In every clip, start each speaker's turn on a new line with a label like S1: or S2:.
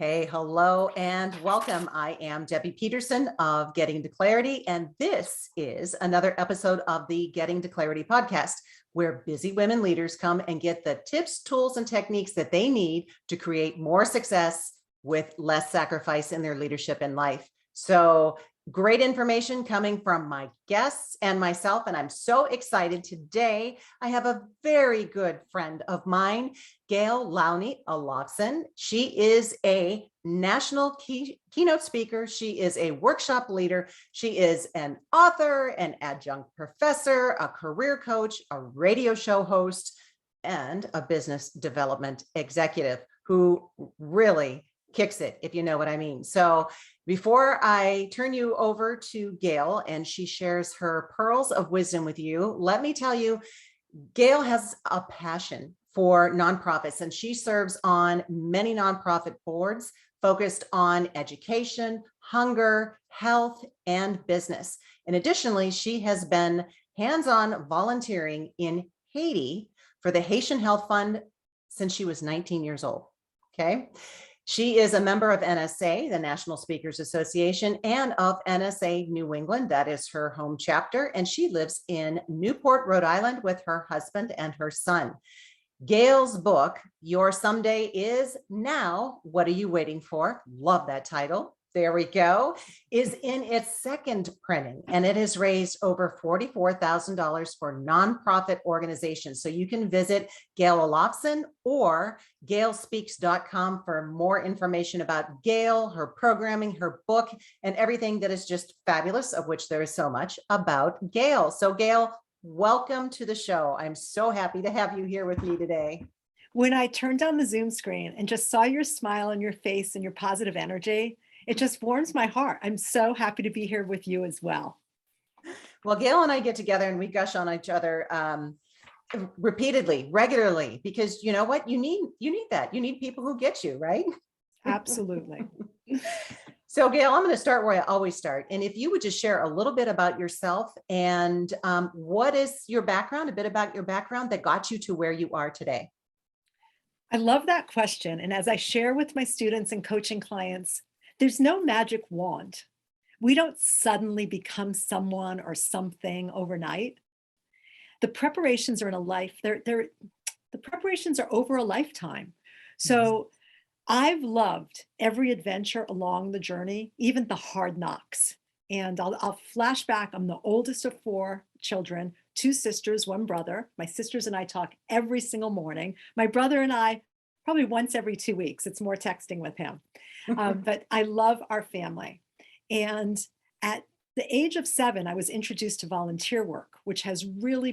S1: Hey, hello, and welcome. I am Debbie Peterson of Getting to Clarity, and this is another episode of the Getting to Clarity podcast, where busy women leaders come and get the tips, tools, and techniques that they need to create more success with less sacrifice in their leadership and life. So, great information coming from my guests and myself, and I'm so excited today. I have a very good friend of mine, Gail Lowney Alofsin. She is a national keynote speaker. She is a workshop leader. She is an author, an adjunct professor, a career coach, a radio show host, and a business development executive who really kicks it, if you know what I mean. So before I turn you over to Gail and she shares her pearls of wisdom with you, let me tell you, Gail has a passion for nonprofits, and she serves on many nonprofit boards focused on education, hunger, health, and business. And additionally, she has been hands-on volunteering in Haiti for the Haitian Health Fund since she was 19 years old. Okay. She is a member of NSA, the National Speakers Association, and of NSA New England. That is her home chapter. And she lives in Newport, Rhode Island with her husband and her son. Gail's book, Your Someday Is Now, What Are You Waiting For? Love that title. There we go. Is in its second printing, and it has raised over $44,000 for nonprofit organizations. So you can visit Gail Alofsin or gailspeaks.com for more information about Gail, her programming, her book, and everything that is just fabulous, of which there is so much about Gail. So Gail, welcome to the show. I'm so happy to have you here with me today.
S2: When I turned on the Zoom screen and just saw your smile on your face and your positive energy, it just warms my heart. I'm so happy to be here with you as well.
S1: Well, Gail and I get together and we gush on each other repeatedly, regularly, because you know what? You need that. You need people who get you, right?
S2: Absolutely.
S1: So Gail, I'm going to start where I always start. And if you would just share a little bit about yourself and what is your background, a bit about your background that got you to where you are today.
S2: I love that question. And as I share with my students and coaching clients, there's no magic wand. We don't suddenly become someone or something overnight. The preparations are in a life, the preparations are over a lifetime. So I've loved every adventure along the journey, even the hard knocks. And I'll flash back. I'm the oldest of 4 children, 2 sisters, 1 brother. My sisters and I talk every single morning. My brother and I, probably once every 2 weeks. It's more texting with him. But I love our family. And at the age of 7, I was introduced to volunteer work, which has really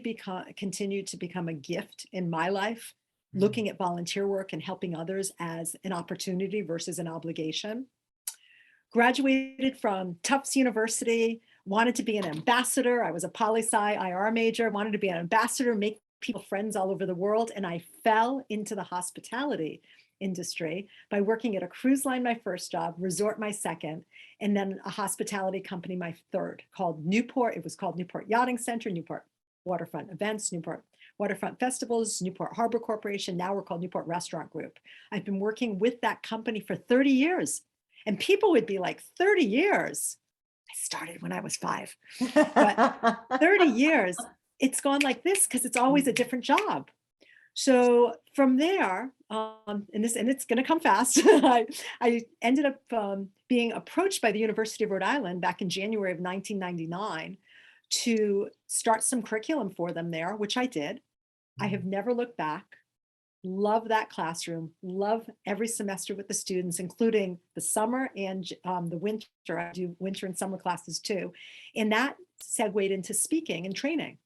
S2: continued to become a gift in my life, looking at volunteer work and helping others as an opportunity versus an obligation. Graduated from Tufts University, wanted to be an ambassador. I was a poli-sci IR major, wanted to be an ambassador, make people friends all over the world. And I fell into the hospitality industry by working at a cruise line, my first job, resort, my second, and then a hospitality company, my third, called Newport. It was called Newport Yachting Center, Newport Waterfront Events, Newport Waterfront Festivals, Newport Harbor Corporation. Now we're called Newport Restaurant Group. I've been working with that company for 30 years. And people would be like, 30 years? I started when I was 5. But 30 years, it's gone like this because it's always a different job. So from there, and it's going to come fast, I ended up being approached by the University of Rhode Island back in January of 1999 to start some curriculum for them there, which I did. I have never looked back. Love that classroom. Love every semester with the students, including the summer and the winter. I do winter and summer classes too. And that segued into speaking and training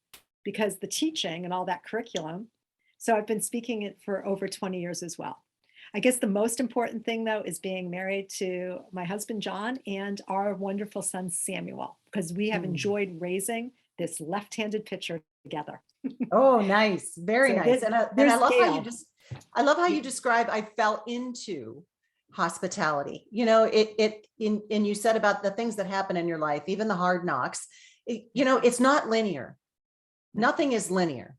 S2: because the teaching and all that curriculum. So I've been speaking it for over 20 years as well. I guess the most important thing, though, is being married to my husband, John, and our wonderful son, Samuel, because we have enjoyed raising this left-handed pitcher together.
S1: Oh, nice. Very nice. And I love
S2: Gail.
S1: I love how you describe, I fell into hospitality. You know, and you said about the things that happen in your life, even the hard knocks, it's not linear. Nothing is linear.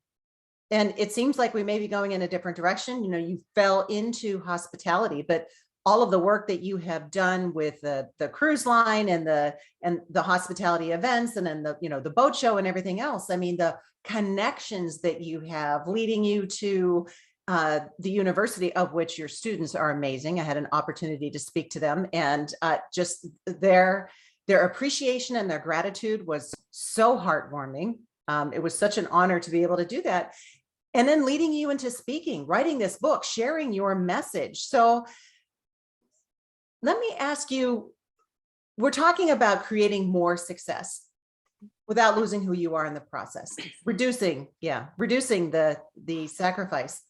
S1: And it seems like we may be going in a different direction. You fell into hospitality, but all of the work that you have done with the cruise line and the hospitality events, and then the boat show and everything else. I mean, the connections that you have leading you to the university, of which your students are amazing. I had an opportunity to speak to them, and just their appreciation and their gratitude was so heartwarming. It was such an honor to be able to do that. And then leading you into speaking, writing this book, sharing your message. So let me ask you, we're talking about creating more success without losing who you are in the process, reducing the sacrifice.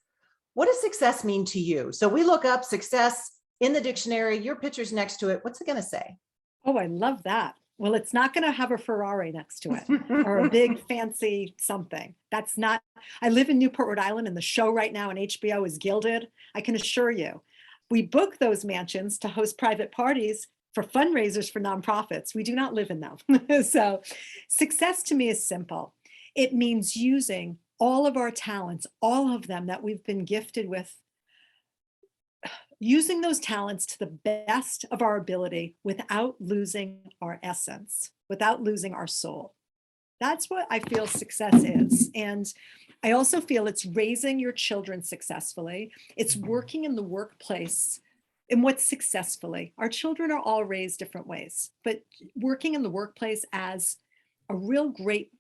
S1: What does success mean to you? So we look up success in the dictionary, your picture's next to it. What's it going to say?
S2: Oh, I love that. Well, it's not going to have a Ferrari next to it or a big fancy something. That's not, I live in Newport, Rhode Island, and the show right now on HBO is Gilded. I can assure you, we book those mansions to host private parties for fundraisers for nonprofits. We do not live in them. So success to me is simple. It means using all of our talents, all of them that we've been gifted with, using those talents to the best of our ability without losing our essence, without losing our soul. That's what I feel success is. And I also feel it's raising your children successfully. It's working in the workplace and what's successfully. Our children are all raised different ways, but working in the workplace as a real great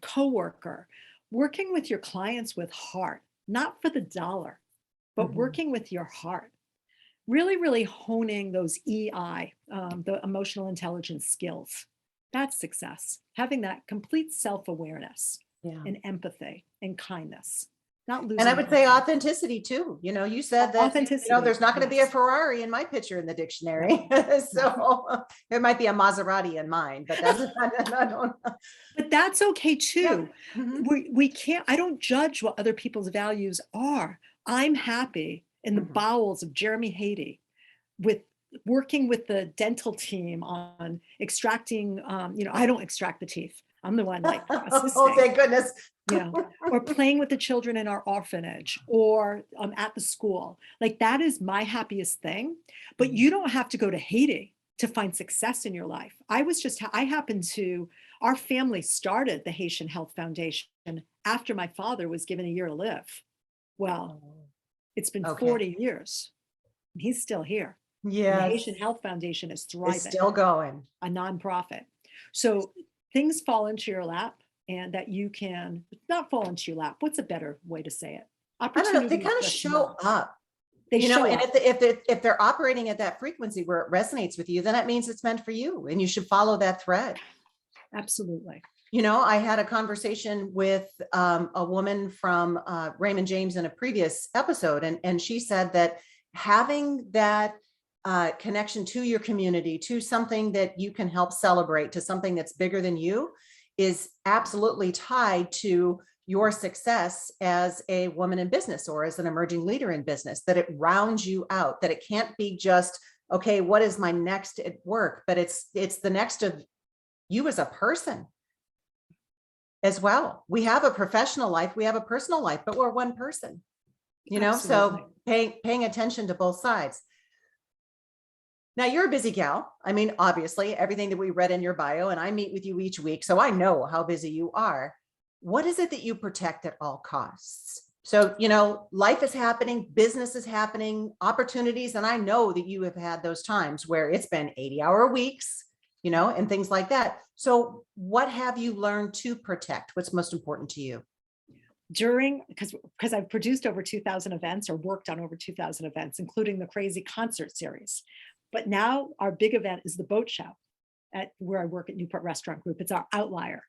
S2: coworker, working with your clients with heart, not for the dollar, but working with your heart, really, really honing those EI, the emotional intelligence skills. That's success. Having that complete self-awareness and empathy and kindness, not losing.
S1: And I would say authenticity too. You said that,
S2: authenticity.
S1: There's not going to be a Ferrari in my picture in the dictionary. So there might be a Maserati in mine, but that's, I don't know.
S2: But that's okay too.
S1: Yeah.
S2: We can't, I don't judge what other people's values are. I'm happy in the bowels of Jeremy Haiti with working with the dental team on extracting, I don't extract the teeth. I'm the one like assisting.
S1: Oh, thank goodness.
S2: Or playing with the children in our orphanage or at the school. Like that is my happiest thing. But you don't have to go to Haiti to find success in your life. Our family started the Haitian Health Foundation after my father was given a year to live. Well, it's been 40 years. And he's still here.
S1: Yeah.
S2: The Haitian Health Foundation is thriving.
S1: It's still going.
S2: A nonprofit. So things fall into your lap and that you can not fall into your lap. What's a better way to say it?
S1: I don't know. They kind of show up.
S2: They show
S1: and
S2: up.
S1: if they're operating at that frequency where it resonates with you, then that means it's meant for you and you should follow that thread.
S2: Absolutely.
S1: I had a conversation with a woman from Raymond James in a previous episode, and she said that having that connection to your community, to something that you can help celebrate, to something that's bigger than you, is absolutely tied to your success as a woman in business or as an emerging leader in business, that it rounds you out, that it can't be just, okay, what is my next at work? But it's the next of you as a person as well. We have a professional life, we have a personal life, but we're one person,
S2: Absolutely.
S1: so paying attention to both sides. Now you're a busy gal. I mean, obviously everything that we read in your bio, and I meet with you each week, so I know how busy you are. What is it that you protect at all costs? So, life is happening, business is happening, opportunities. And I know that you have had those times where it's been 80-hour weeks, and things like that. So what have you learned to protect? What's most important to you?
S2: Because I've produced over 2,000 events or worked on over 2,000 events, including the crazy concert series. But now our big event is the boat show at where I work at Newport Restaurant Group. It's our outlier.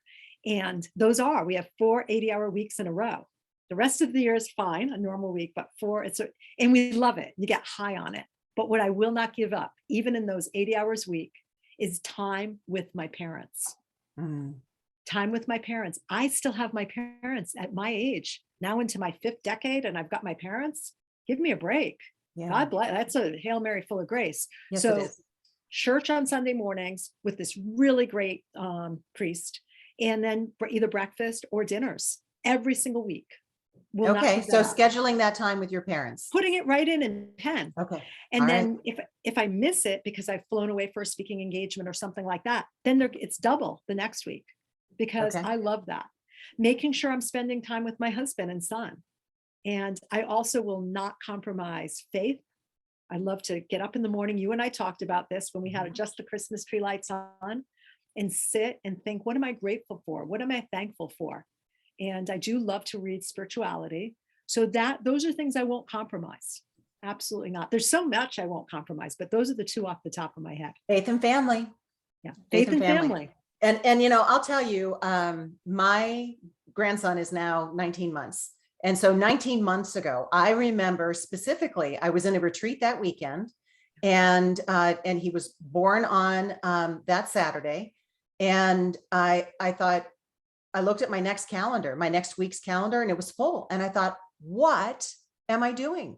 S2: And we have 4 80-hour weeks in a row. The rest of the year is fine, a normal week, but and we love it. You get high on it. But what I will not give up, even in those 80 hours a week, is time with my parents. Time with my parents. I still have my parents at my age, now into my 5th decade, and I've got my parents. Give me a break.
S1: Yeah.
S2: God bless. That's a Hail Mary full of grace.
S1: Yes,
S2: so
S1: it is.
S2: Church on Sunday mornings with this really great priest, and then either breakfast or dinners every single week. Will not
S1: Okay.
S2: give
S1: So
S2: that up.
S1: scheduling that time with your parents.
S2: Putting it right in pen.
S1: Okay.
S2: And
S1: All
S2: then
S1: right.
S2: if I miss it because I've flown away for a speaking engagement or something like that, then it's double the next week, because
S1: Okay.
S2: I love that. Making sure I'm spending time with my husband and son. And I also will not compromise faith. I love to get up in the morning. You and I talked about this when we had just the Christmas tree lights on, and sit and think, what am I grateful for? What am I thankful for? And I do love to read spirituality. So those are things I won't compromise. Absolutely not. There's so much I won't compromise, but those are the two off the top of my head.
S1: Faith and family.
S2: Yeah.
S1: Faith
S2: Faith
S1: and
S2: and
S1: family.
S2: family.
S1: And I'll tell you, my grandson is now 19 months. And so 19 months ago, I remember specifically, I was in a retreat that weekend, and he was born on that Saturday. And I thought, I looked at my next week's calendar, and it was full. And I thought, what am I doing?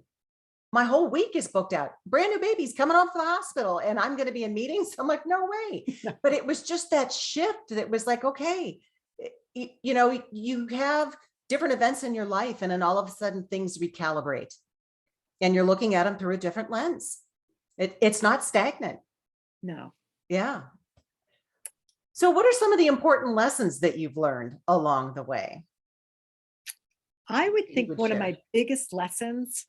S1: My whole week is booked out. Brand new baby's coming off the hospital, and I'm going to be in meetings. I'm like, no way. But it was just that shift that was like, okay, you have different events in your life, and then all of a sudden things recalibrate, and you're looking at them through a different lens. It's not stagnant.
S2: No.
S1: Yeah. So what are some of the important lessons that you've learned along the way?
S2: I would think one of
S1: share.
S2: my biggest lessons,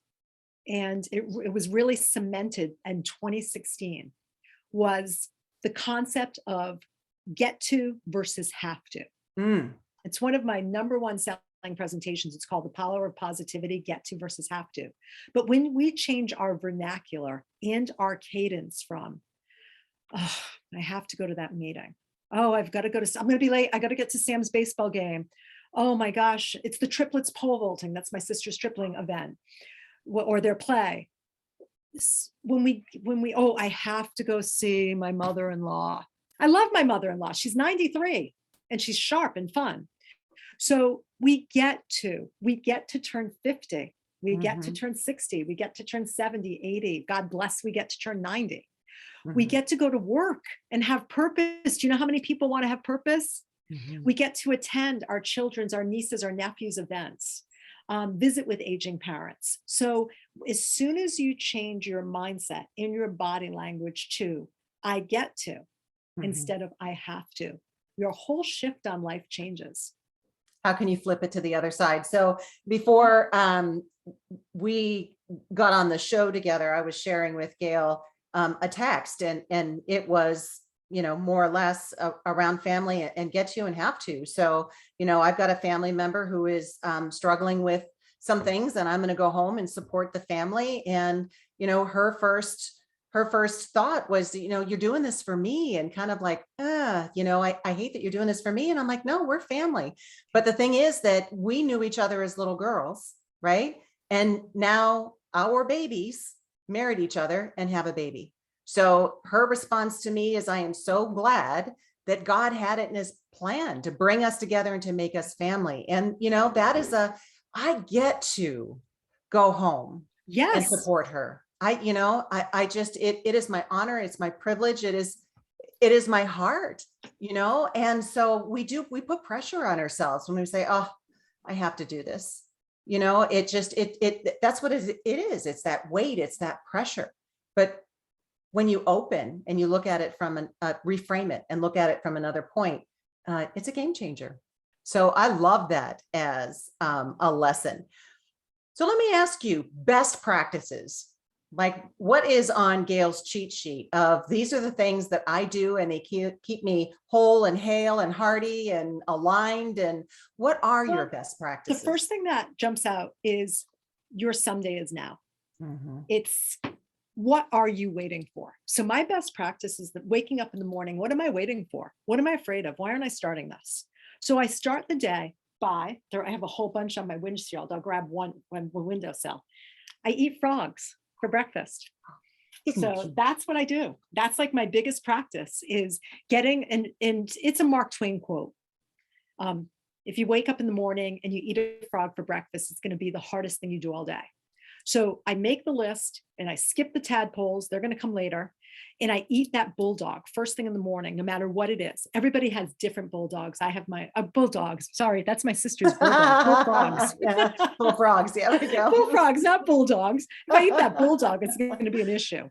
S2: and it was really cemented in 2016, was the concept of get to versus have to. It's one of my number one selling presentations. It's called The Power of Positivity, Get to versus Have to. But when we change our vernacular and our cadence from, oh, I have to go to that meeting. Oh, I've got to go to, I'm going to be late. I got to get to Sam's baseball game. Oh my gosh, it's the triplets pole vaulting. That's my sister's tripling event, or their play. When we, oh, I have to go see my mother-in-law. I love my mother-in-law. She's 93 and she's sharp and fun. So we get to turn 50. We get to turn 60. We get to turn 70, 80. God bless, we get to turn 90. We get to go to work and have purpose. Do you know how many people want to have purpose? We get to attend our children's, our nieces, our nephews' events, visit with aging parents. So as soon as you change your mindset in your body language to, I get to, instead of I have to, your whole shift on life changes.
S1: How can you flip it to the other side? So before we got on the show together, I was sharing with Gail a text, and it was, more or less around family and get to and have to. So, I've got a family member who is struggling with some things, and I'm going to go home and support the family. And, her first thought was, you're doing this for me, and kind of like, I hate that you're doing this for me. And I'm like, no, we're family. But the thing is that we knew each other as little girls, right? And now our babies married each other and have a baby. So her response to me is, I am so glad that God had it in his plan to bring us together and to make us family. And, that is I get to go home and support her. It is my honor. It's my privilege. It is my heart, and so we put pressure on ourselves when we say, oh, I have to do this. That's what it is. It's that weight, it's that pressure. But when you open and you look at it from reframe it and look at it from another point, it's a game changer. So I love that as a lesson. So let me ask you, best practices. Like, what is on Gail's cheat sheet of these are the things that I do and they keep me whole and hale and hearty and aligned? And what are your best practices?
S2: The first thing that jumps out is your someday is now. It's, what are you waiting for? So my best practice is that waking up in the morning, what am I waiting for? What am I afraid of? Why aren't I starting this? So I start the day by, I have a whole bunch on my windshield. I'll grab one windowsill. I eat frogs for breakfast. So that's what I do. That's like my biggest practice, is getting, and it's a Mark Twain quote. If you wake up in the morning and you eat a frog for breakfast, it's going to be the hardest thing you do all day. So I make the list and I skip the tadpoles. They're going to come later. And I eat that bulldog first thing in the morning, no matter what it is. Everybody has different bulldogs. I have my bulldogs. Sorry, that's my sister's bulldog. Bullfrogs.
S1: Yeah, bullfrogs. Yeah, there we go.
S2: Bullfrogs, not bulldogs. If I eat that bulldog, it's going to be an issue.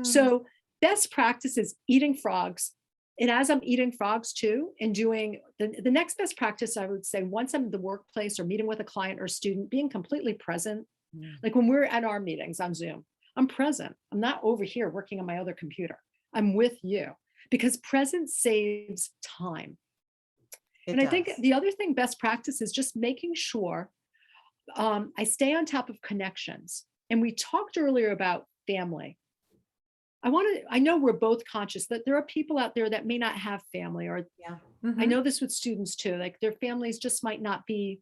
S2: So best practice is eating frogs. And as I'm eating frogs too, and doing the next best practice, I would say, once I'm in the workplace or meeting with a client or student, being completely present. Like when we're at our meetings on Zoom, I'm present. I'm not over here working on my other computer. I'm with you, because presence saves time. And I think the other thing, best practice, is just making sure I stay on top of connections. And we talked earlier about family. I know we're both conscious that there are people out there that may not have family, or I know this with students too, like their families just might not be,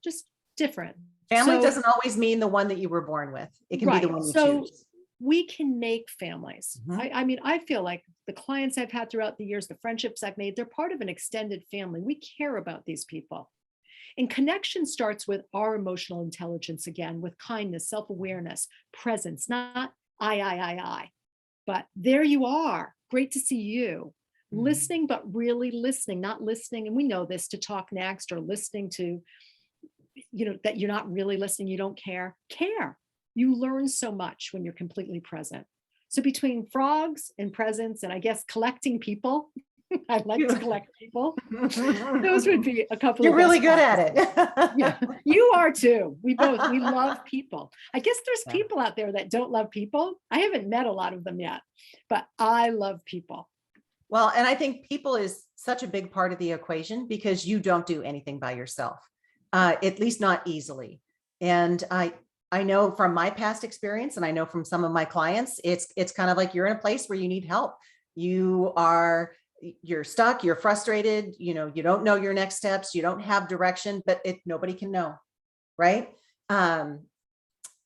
S2: just different.
S1: Family doesn't always mean the one that you were born with. It can be the one you choose.
S2: We can make families. I mean, I feel like the clients I've had throughout the years, the friendships I've made, they're part of an extended family. We care about these people. And connection starts with our emotional intelligence, again, with kindness, self-awareness, presence, not I. But there you are. Great to see you. Listening, but really listening, not listening. And we know this, to talk next, or listening to, that you're not really listening. You don't care. You learn so much when you're completely present. So between frogs and presence, and I guess collecting people, I like to collect people. Those would be a couple.
S1: You're really good at it.
S2: Yeah, you are too. We love people. I guess there's people out there that don't love people. I haven't met a lot of them yet, but I love people.
S1: Well, and I think people is such a big part of the equation, because you don't do anything by yourself, at least not easily. And I know from my past experience, and I know from some of my clients, it's kind of like you're in a place where you need help. You're stuck, you're frustrated, you don't know your next steps, you don't have direction, but nobody can know, right?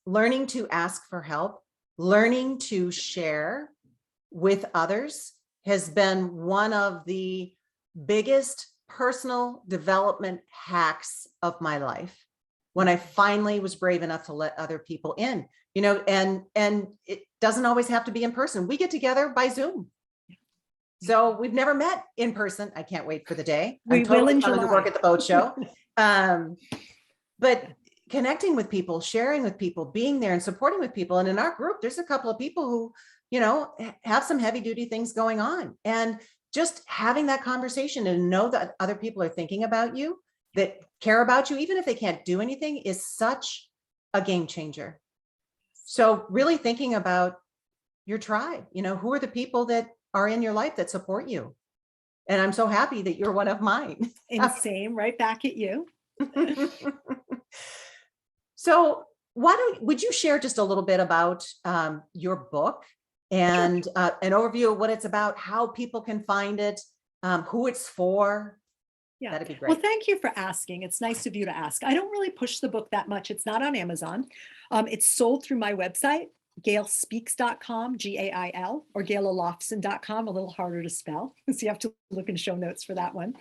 S1: Learning to ask for help, learning to share with others has been one of the biggest personal development hacks of my life. When I finally was brave enough to let other people in, and it doesn't always have to be in person. We get together by Zoom. So we've never met in person. I can't wait for the day. I'm totally coming to work at the boat show. But connecting with people, sharing with people, being there and supporting with people. And in our group, there's a couple of people who, have some heavy duty things going on, and just having that conversation and know that other people are thinking about you, that care about you, even if they can't do anything, is such a game changer. So really thinking about your tribe, who are the people that are in your life that support you? And I'm so happy that you're one of mine.
S2: And same, right back at you.
S1: So would you share just a little bit about your book and an overview of what it's about, how people can find it, who it's for?
S2: Yeah,
S1: that'd be great.
S2: Well, thank you for asking. It's nice of you to ask. I don't really push the book that much. It's not on Amazon. It's sold through my website, gailspeaks.com, Gail, or gailalofsin.com, a little harder to spell. So you have to look in show notes for that one.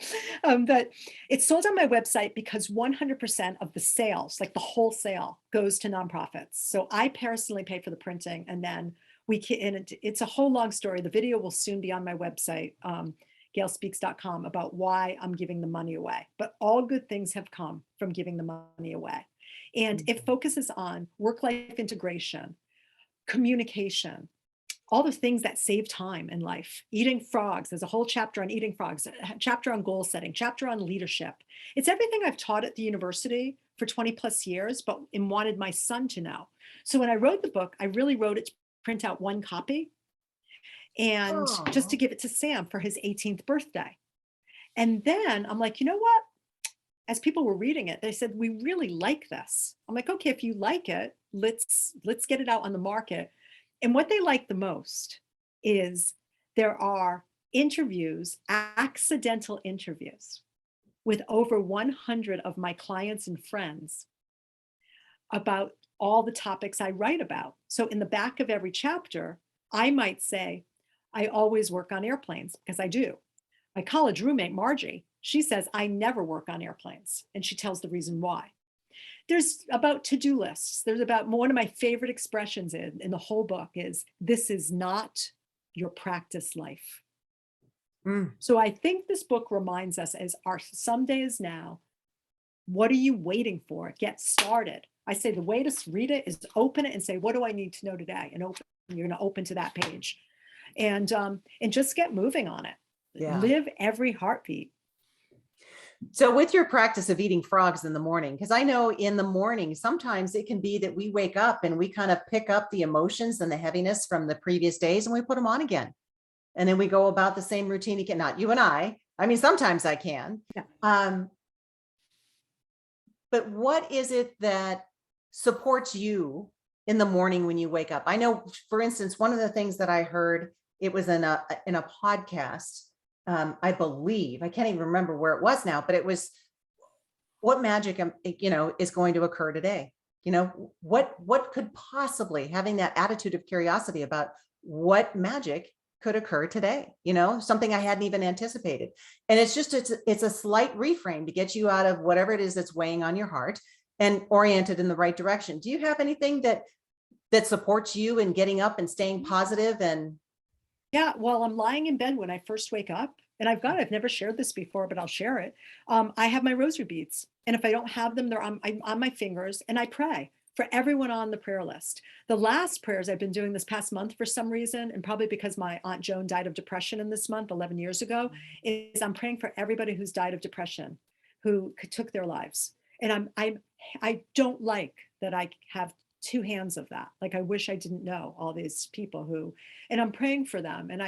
S2: But it's sold on my website because 100% of the sales, like the wholesale, goes to nonprofits. So I personally pay for the printing, and then it's a whole long story. The video will soon be on my website, gailspeaks.com, about why I'm giving the money away. But all good things have come from giving the money away. And it focuses on work-life integration, communication, all the things that save time in life. Eating frogs, there's a whole chapter on eating frogs, a chapter on goal setting, chapter on leadership. It's everything I've taught at the university for 20 plus years, but wanted my son to know. So when I wrote the book, I really wrote it to print out one copy, and just to give it to Sam for his 18th birthday. And then I'm like, you know what? As people were reading it, they said, we really like this. I'm like, okay, if you like it, let's get it out on the market. And what they like the most is there are interviews, accidental interviews, with over 100 of my clients and friends about all the topics I write about. So in the back of every chapter, I might say, I always work on airplanes, because I do. My college roommate, Margie, she says, I never work on airplanes. And she tells the reason why. There's about to-do lists. There's about one of my favorite expressions in the whole book is, this is not your practice life.
S1: Mm.
S2: So I think this book reminds us, as our someday is now, what are you waiting for? Get started. I say the way to read it is open it and say, what do I need to know today? And open, you're going to open to that page, and just get moving on it.
S1: Yeah.
S2: Live every heartbeat.
S1: So with your practice of eating frogs in the morning, because I know in the morning, sometimes it can be that we wake up and we kind of pick up the emotions and the heaviness from the previous days and we put them on again. And then we go about the same routine again. Not you and I mean, sometimes I can.
S2: Yeah.
S1: But what is it that supports you in the morning when you wake up? I know, for instance, one of the things that I heard, it was in a podcast, I believe, I can't even remember where it was now, but it was, what magic, is going to occur today? What could possibly, having that attitude of curiosity about what magic could occur today, something I hadn't even anticipated. And it's a slight reframe to get you out of whatever it is that's weighing on your heart and oriented in the right direction. Do you have anything that supports you in getting up and staying positive? And
S2: yeah, well, I'm lying in bed when I first wake up, and I've never shared this before, but I'll share it. I have my rosary beads, and if I don't have them, I'm on my fingers, and I pray for everyone on the prayer list. The last prayers I've been doing this past month for some reason, and probably because my Aunt Joan died of depression in this month 11 years ago, is I'm praying for everybody who's died of depression, who took their lives. And I don't like that I have two hands of that. Like, I wish I didn't know all these people and I'm praying for them. And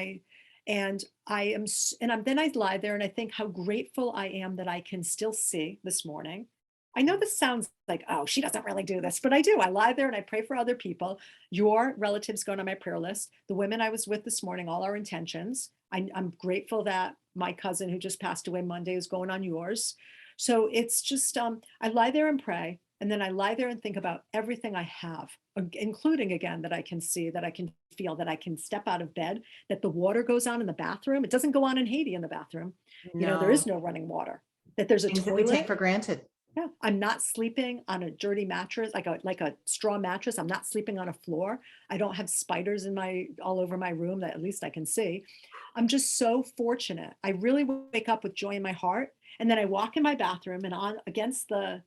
S2: then I lie there and I think how grateful I am that I can still see this morning. I know this sounds like, oh, she doesn't really do this, but I do. I lie there and I pray for other people. Your relatives going on my prayer list. The women I was with this morning, all our intentions. I'm grateful that my cousin who just passed away Monday is going on yours. So it's just, I lie there and pray. And then I lie there and think about everything I have, including, again, that I can see, that I can feel, that I can step out of bed, that the water goes on in the bathroom. It doesn't go on in Haiti in the bathroom. There is no running water, that there's a
S1: things that
S2: toilet.
S1: we take for granted.
S2: Yeah, I'm not sleeping on a dirty mattress, like a straw mattress. I'm not sleeping on a floor. I don't have spiders all over my room that at least I can see. I'm just so fortunate. I really wake up with joy in my heart. And then I walk in my bathroom, and on against the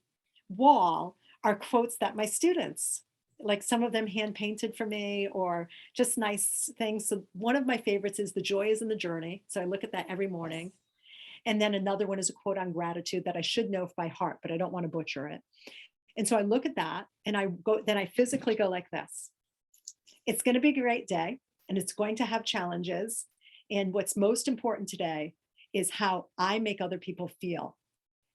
S2: wall are quotes that my students, like some of them hand painted for me, or just nice things. So one of my favorites is, the joy is in the journey. So I look at that every morning. And then another one is a quote on gratitude that I should know by heart, but I don't want to butcher it. And so I look at that and then I physically go like this. It's going to be a great day, and it's going to have challenges. And what's most important today is how I make other people feel.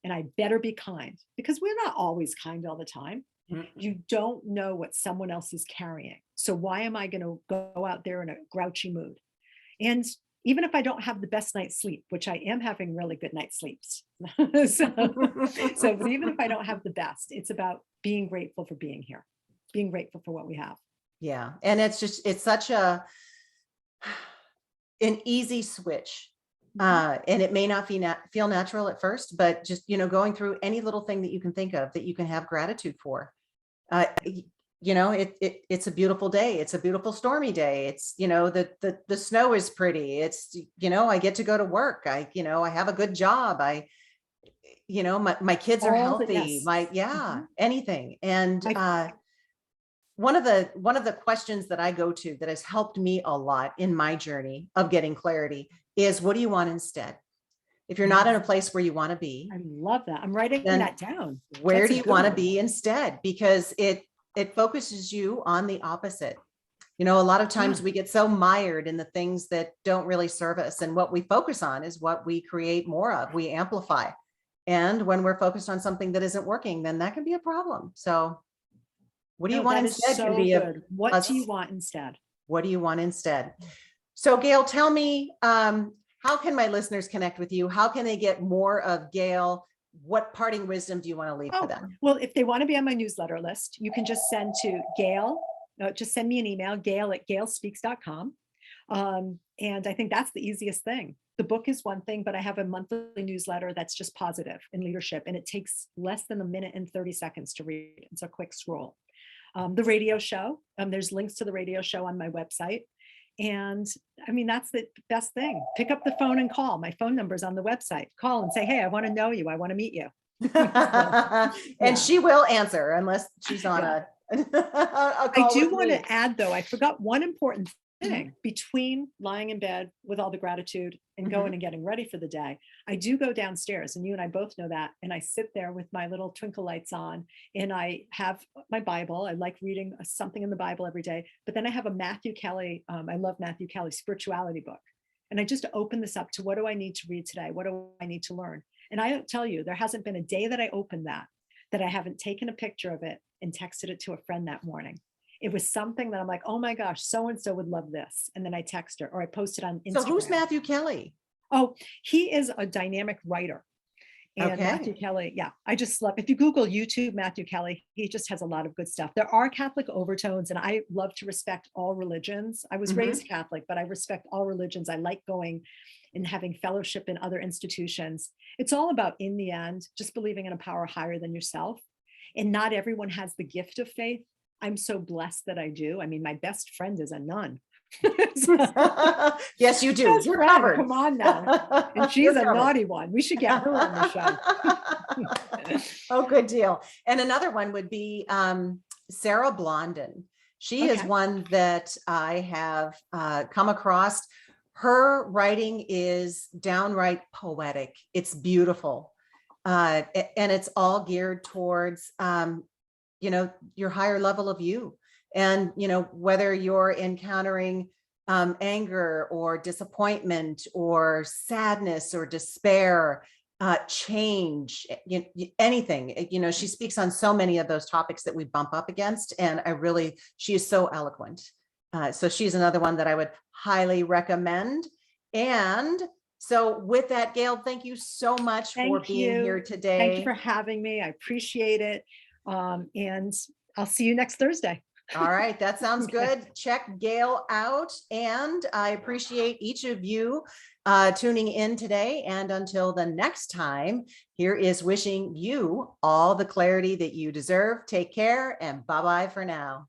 S2: And I better be kind, because we're not always kind all the time. Mm-hmm. You don't know what someone else is carrying. So why am I going to go out there in a grouchy mood? And even if I don't have the best night's sleep, which I am having really good night sleeps. But even if I don't have the best, it's about being grateful for being here, being grateful for what we have.
S1: Yeah. And it's such an easy switch. And it may not feel natural at first, but just, going through any little thing that you can think of that you can have gratitude for. It's a beautiful day. It's a beautiful stormy day. It's, the snow is pretty. It's, I get to go to work. I have a good job. My kids are healthy.
S2: Yes.
S1: Anything. And one of the questions that I go to that has helped me a lot in my journey of getting clarity is, what do you want instead? If you're not in a place where you want to be,
S2: I love that. I'm writing that down.
S1: Where do you want to be instead? Because it focuses you on the opposite. A lot of times we get so mired in the things that don't really serve us. And what we focus on is what we create more of, we amplify. And when we're focused on something that isn't working, then that can be a problem. So what do you want instead?
S2: So good. What do you want instead?
S1: What do you want instead? So Gail, tell me, how can my listeners connect with you? How can they get more of Gail? What parting wisdom do you want to leave for them?
S2: Well, if they want to be on my newsletter list, you can just send to Gail. Just send me an email, gail@gailspeaks.com. And I think that's the easiest thing. The book is one thing, but I have a monthly newsletter that's just positive in leadership, and it takes less than a minute and 30 seconds to read. It's a quick scroll. The radio show, there's links to the radio show on my website. And I mean, that's the best thing. Pick up the phone and call. My phone number's on the website. Call and say, hey, I want to know you. I want to meet you.
S1: And she will answer unless she's on a
S2: I do want to add, though, I forgot one important thing between lying in bed with all the gratitude and going and getting ready for the day. I do go downstairs, and you and I both know that. And I sit there with my little twinkle lights on, and I have my Bible. I like reading something in the Bible every day. But then I have a Matthew Kelly. I love Matthew Kelly's spirituality book. And I just open this up to, what do I need to read today? What do I need to learn? And I tell you, there hasn't been a day that I opened that I haven't taken a picture of it and texted it to a friend that morning. It was something that I'm like, oh my gosh, so-and-so would love this. And then I text her, or I post it on Instagram.
S1: So who's Matthew Kelly?
S2: Oh, he is a dynamic writer. And Matthew Kelly, I just love, if you Google YouTube, Matthew Kelly, he just has a lot of good stuff. There are Catholic overtones, and I love to respect all religions. I was raised Catholic, but I respect all religions. I like going and having fellowship in other institutions. It's all about, in the end, just believing in a power higher than yourself. And not everyone has the gift of faith. I'm so blessed that I do. I mean, my best friend is a nun.
S1: Yes, you do. You're covered.
S2: Come on now. And she's a naughty one. We should get her on the show.
S1: Oh, good deal. And another one would be Sarah Blondin. She is one that I have come across. Her writing is downright poetic. It's beautiful. And it's all geared towards, your higher level of you. And, whether you're encountering anger or disappointment or sadness or despair, change, anything, she speaks on so many of those topics that we bump up against. And she is so eloquent. So she's another one that I would highly recommend. And so with that, Gail, thank you so much for being here today.
S2: Thank you for having me. I appreciate it. And I'll see you next Thursday.
S1: All right. That sounds good. Check Gail out. And I appreciate each of you tuning in today. And until the next time, here is wishing you all the clarity that you deserve. Take care and bye-bye for now.